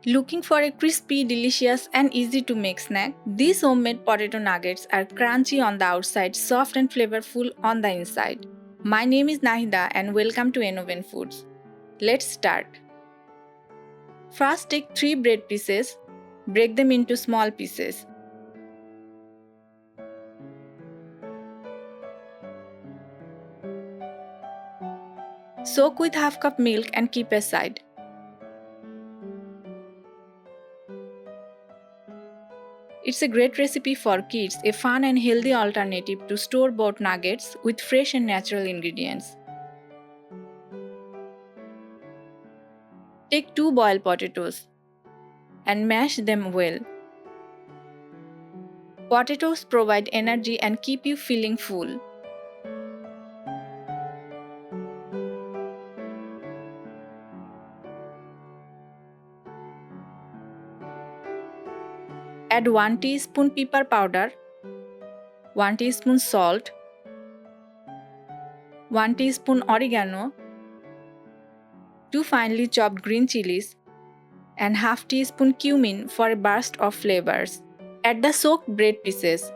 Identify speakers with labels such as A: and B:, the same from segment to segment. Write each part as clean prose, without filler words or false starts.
A: Looking for a crispy, delicious and easy to make snack? These homemade potato nuggets are crunchy on the outside, soft and flavorful on the inside. My name is Nahida and welcome to Enoven Foods. Let's start. First take 3 bread pieces, break them into small pieces. Soak with half cup milk and keep aside. It's a great recipe for kids, a fun and healthy alternative to store-bought nuggets with fresh and natural ingredients. Take 2 boiled potatoes and mash them well. Potatoes provide energy and keep you feeling full. Add 1 teaspoon pepper powder, 1 teaspoon salt, 1 teaspoon oregano, 2 finely chopped green chilies, and half teaspoon cumin for a burst of flavors. Add the soaked bread pieces.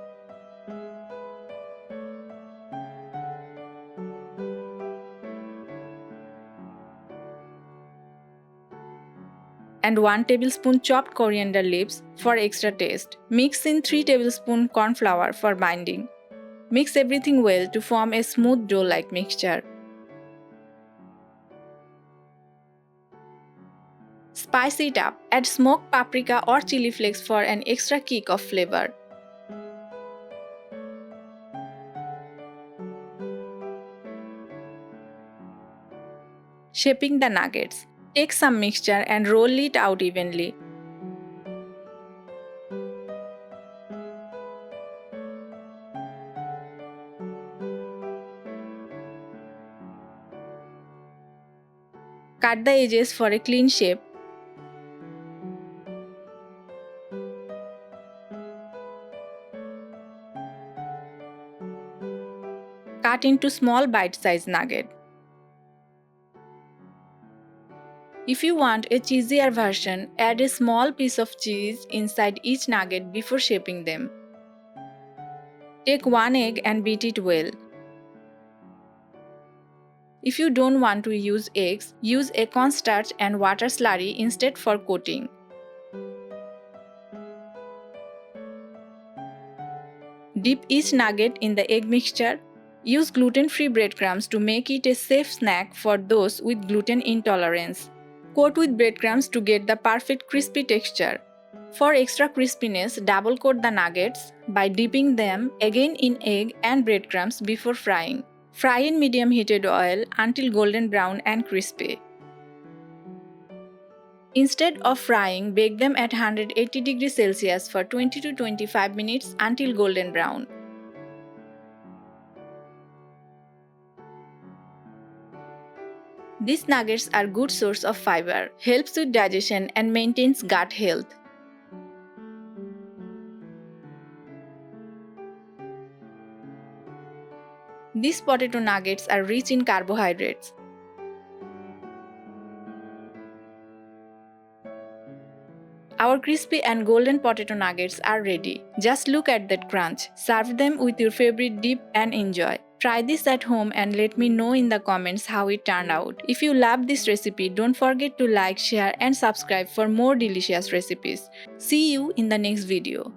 A: And 1 tablespoon chopped coriander leaves for extra taste. Mix in 3 tablespoons corn flour for binding. Mix everything well to form a smooth dough-like mixture. Spice it up. Add smoked paprika or chili flakes for an extra kick of flavor. Shaping the nuggets. Take some mixture and roll it out evenly. Cut the edges for a clean shape. Cut into small bite-sized nugget. If you want a cheesier version, add a small piece of cheese inside each nugget before shaping them. Take 1 egg and beat it well. If you don't want to use eggs, use a cornstarch and water slurry instead for coating. Dip each nugget in the egg mixture. Use gluten-free breadcrumbs to make it a safe snack for those with gluten intolerance. Coat with breadcrumbs to get the perfect crispy texture. For extra crispiness, double coat the nuggets by dipping them again in egg and breadcrumbs before frying. Fry in medium heated oil until golden brown and crispy. Instead of frying, bake them at 180 degrees Celsius for 20 to 25 minutes until golden brown. These nuggets are good source of fiber, helps with digestion and maintains gut health. These potato nuggets are rich in carbohydrates. Our crispy and golden potato nuggets are ready. Just look at that crunch. Serve them with your favorite dip and enjoy. Try this at home and let me know in the comments how it turned out. If you loved this recipe, don't forget to like, share and subscribe for more delicious recipes. See you in the next video.